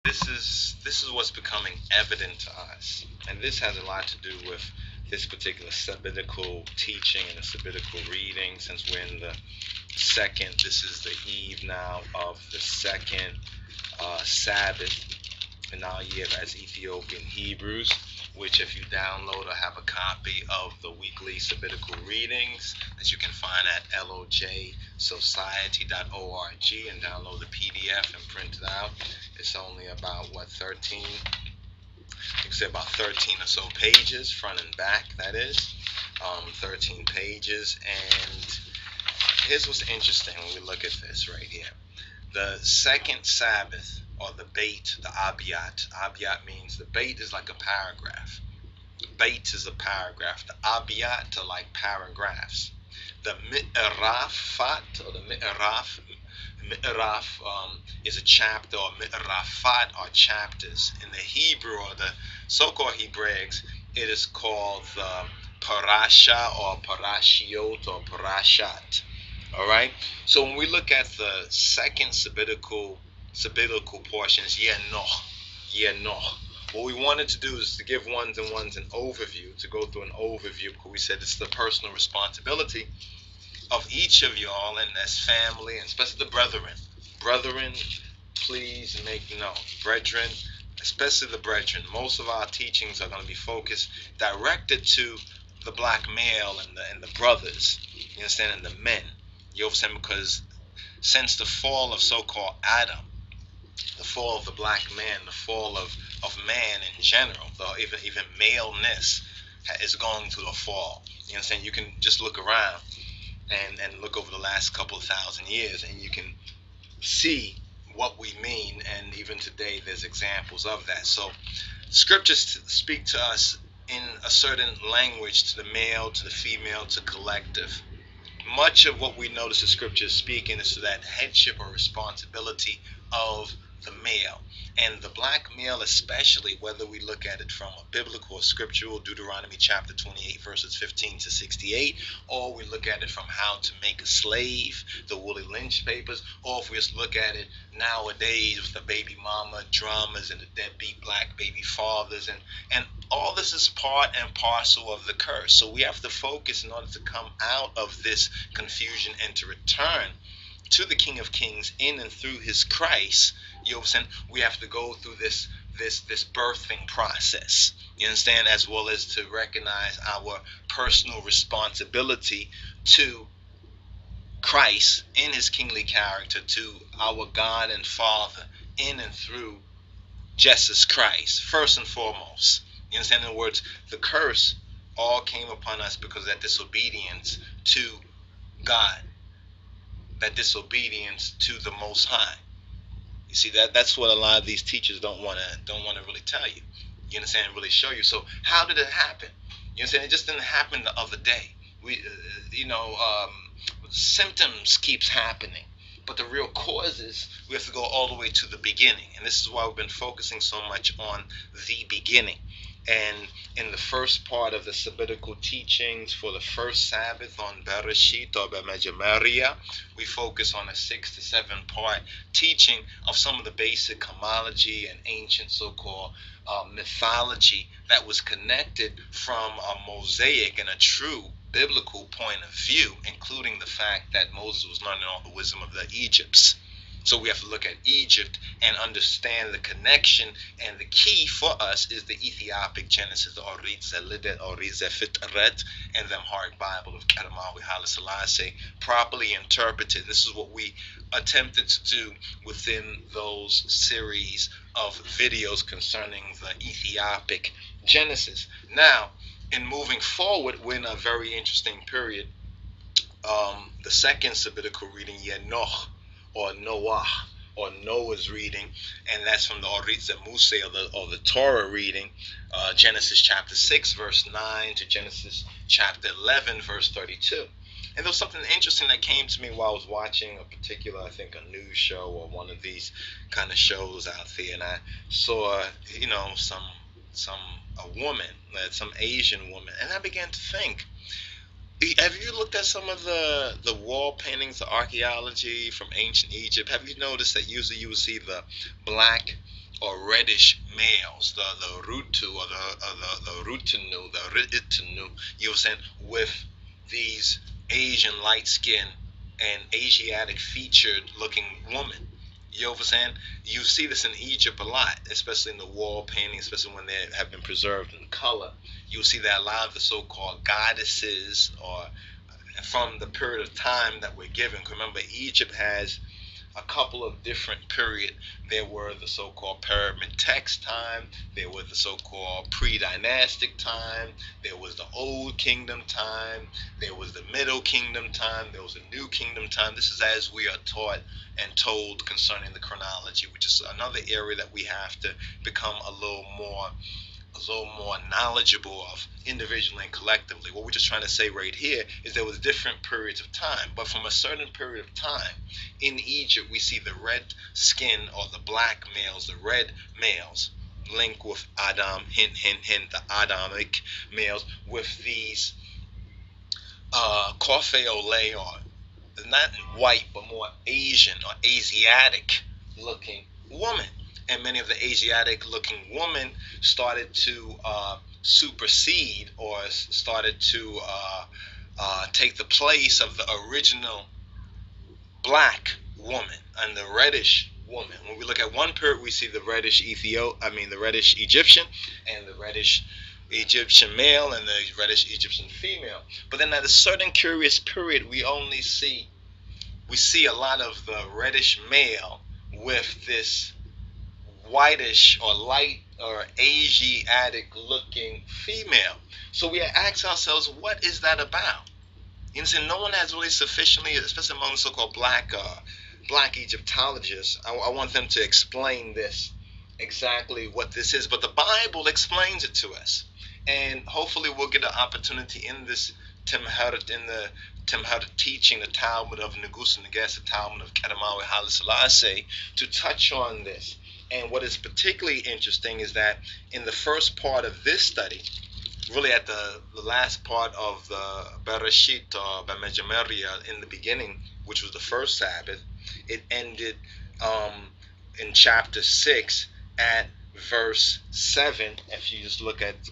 this is what's becoming evident to us, and this has a lot to do with this particular sabbatical teaching and the sabbatical reading. Since we're in the second, this is the eve now of the second Sabbath in our year as Ethiopian Hebrews, which if you download or have a copy of the weekly sabbatical readings that you can find at lojsociety.org and download the PDF and print it out. It's only about, what, 13? You can say about 13 or so pages, front and back, that is. 13 pages. And here's what's interesting when we look at this right here. The second Sabbath, or the bait, the abiyat. Abiyat means the bait is like a paragraph. Bait is a paragraph. The abiyat are like paragraphs. The mi'rafat, or the mi'raf is a chapter, or mi'rafat are chapters. In the Hebrew, or the so-called Hebraics, it is called the parasha, or parashiot, or parashat. All right. So when we look at the second sabbatical portions, Enoch. What we wanted to do is to give ones and ones an overview, to go through an overview, because we said it's the personal responsibility of each of y'all, and as family, and especially the brethren. Brethren, please make note. Brethren, especially the brethren. Most of our teachings are going to be focused, directed to the black male and the brothers. You understand? And the men. You understand? Because since the fall of so-called Adam, the fall of the black man, the fall of man in general, even maleness is going through the fall. You understand? You can just look around and look over the last couple of thousand years, and you can see what we mean. And even today, there's examples of that. So scriptures speak to us in a certain language, to the male, to the female, to collective. Much of what we notice the scriptures speaking is to that headship or responsibility of the male, and the black male especially, whether we look at it from a biblical or scriptural, Deuteronomy chapter 28 verses 15 to 68, or we look at it from how to make a slave, the Willie Lynch papers, or if we just look at it nowadays with the baby mama dramas and the deadbeat black baby fathers, and all this is part and parcel of the curse. So we have to focus in order to come out of this confusion and to return to the King of Kings in and through his Christ. You understand? We have to go through this birthing process. You understand? As well as to recognize our personal responsibility to Christ in his kingly character, to our God and Father in and through Jesus Christ, first and foremost. You understand? In other words, the curse all came upon us because of that disobedience to God, that disobedience to the Most High. You see, that's what a lot of these teachers don't want to really tell you. You understand? Really show you. So how did it happen? You understand? It just didn't happen the other day. Symptoms keeps happening, but the real causes, we have to go all the way to the beginning, and this is why we've been focusing so much on the beginning. And in the first part of the sabbatical teachings for the first Sabbath on Bereshit or B'Mejameria, we focus on a 6 to 7 part teaching of some of the basic homology and ancient so-called mythology that was connected from a Mosaic and a true biblical point of view, including the fact that Moses was learning all the wisdom of the Egypts. So we have to look at Egypt and understand the connection, and the key for us is the Ethiopic Genesis, the Orit Zelidet, Orit Zefitret, and the Amharic Bible of Covenant HAILE SELASSIE, properly interpreted. This is what we attempted to do within those series of videos concerning the Ethiopic Genesis. Now, in moving forward, we're in a very interesting period. The second sabbatical reading, Enoch, or Noach, or Noah's reading, and that's from the Orit Zemuse, or the Torah reading, Genesis chapter 6 verse 9 to Genesis chapter 11 verse 32. And there was something interesting that came to me while I was watching a particular, I think, a news show or one of these kind of shows out there, and I saw, a woman, some Asian woman, and I began to think, have you looked at some of the wall paintings, the archaeology from ancient Egypt? Have you noticed that usually you will see the black or reddish males, the Rutu or the Rutunu, the Ritinu, you know what I'm saying, with these Asian light skin and Asiatic featured looking woman. You know what I'm saying? You see this in Egypt a lot, especially in the wall paintings, especially when they have been preserved in color. You'll see that a lot of the so-called goddesses, or from the period of time that we're given. Remember, Egypt has a couple of different periods. There were the so-called pyramid text time, there was the so-called pre-dynastic time, there was the old kingdom time, there was the middle kingdom time, there was the new kingdom time. This is as we are taught and told concerning the chronology, which is another area that we have to become a little more knowledgeable of individually and collectively. What we're just trying to say right here is there was different periods of time, but from a certain period of time in Egypt, we see the red skin, or the black males, the red males, link with Adam, hint, the Adamic males, with these Coffee Ole, or not white, but more Asian or Asiatic looking woman. And many of the Asiatic looking women started to supersede, or started to take the place of the original black woman and the reddish woman. When we look at one period, we see the reddish the reddish Egyptian, and the reddish Egyptian male, and the reddish Egyptian female. But then at a certain curious period, we see a lot of the reddish male with this whitish or light or Asiatic looking female. So we ask ourselves, what is that about? You know, no one has really sufficiently, especially among the so-called black Egyptologists, I want them to explain this, exactly what this is. But the Bible explains it to us, and hopefully we'll get an opportunity in this Timheret teaching, the Talmud of Negus and Neges, the Talmud of Kedamawi HAILE SELASSIE, to touch on this. And what is particularly interesting is that in the first part of this study, really at the last part of the Bereshit, or B'Mejameria, in the beginning, which was the first Sabbath, it ended in chapter 6 at verse 7. If you just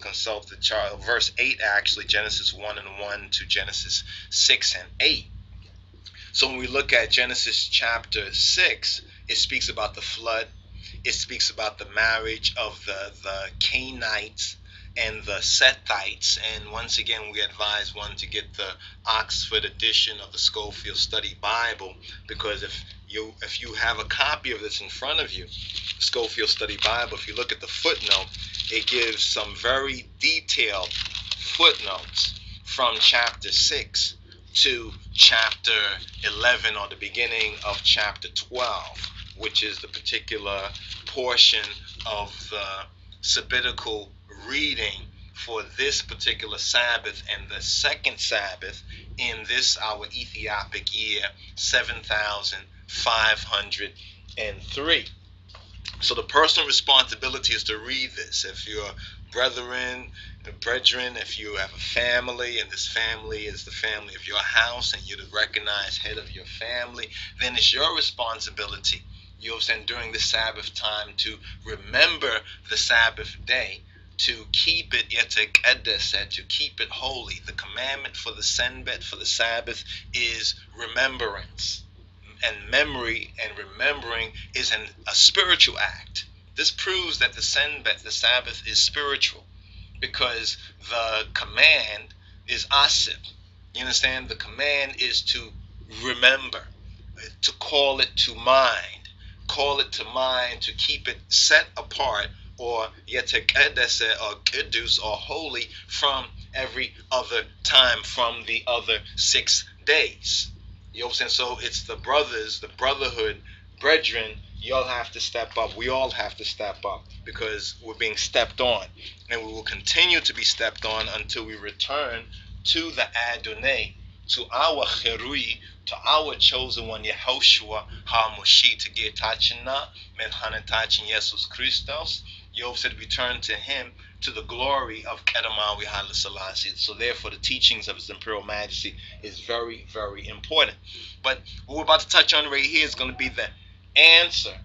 consult the chart, verse 8 actually, Genesis 1:1 to Genesis 6:8. So when we look at Genesis chapter 6, it speaks about the flood. It speaks about the marriage of the Canaanites and the Sethites. And once again, we advise one to get the Oxford edition of the Schofield Study Bible, because if you have a copy of this in front of you, Schofield Study Bible, if you look at the footnote, it gives some very detailed footnotes from chapter 6 to chapter 11, or the beginning of chapter 12, which is the particular portion of the sabbatical reading for this particular Sabbath, and the second Sabbath in this our Ethiopic year 7503. So the personal responsibility is to read this. If you're brethren, if you have a family, and this family is the family of your house, and you're the recognized head of your family, then it's your responsibility, you know what I'm saying, during the Sabbath time, to remember the Sabbath day, to keep it keddus, to keep it holy. The commandment for the senbet, for the Sabbath, is remembrance. And memory and remembering is a spiritual act. This proves that the senbet, the Sabbath, is spiritual, because the command is asib. You understand? The command is to remember, to call it to mind. Call it to mind, to keep it set apart, or keddus, or qidus, or holy, from every other time, from the other 6 days. You know what I'm saying? So it's the brothers, the brotherhood, brethren, y'all have to step up. We all have to step up, because we're being stepped on, and we will continue to be stepped on until we return to the Adonai, to our Cherui, to our chosen one, Yehoshua HaMoshiach, to get Tachina, Menhanetachin Jesus Christos. Yov said, return to him, to the glory of Kedamawi HAILE SELASSIE. So therefore, the teachings of His Imperial Majesty is very, very important. But what we're about to touch on right here is going to be the answer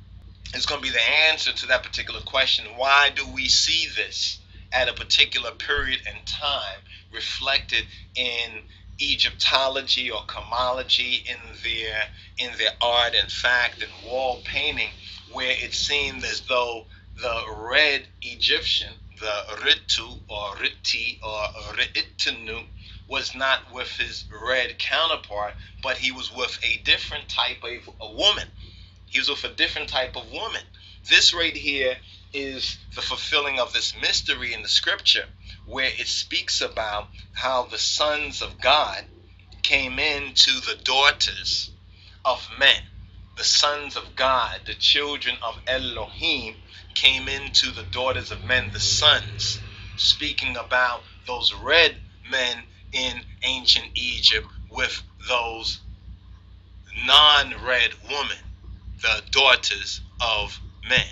is going to be the answer to that particular question. Why do we see this at a particular period in time reflected in Egyptology or cosmology, in their art and fact and wall painting, where it seemed as though the red Egyptian, the Ritu or Riti or Ritinu, was not with his red counterpart, but he was with a different type of a woman. He was with a different type of woman. This right here is the fulfilling of this mystery in the scripture, where it speaks about how the sons of God came into the daughters of men. The sons of God, the children of Elohim, came into the daughters of men, the sons, speaking about those red men in ancient Egypt with those non-red women, the daughters of men.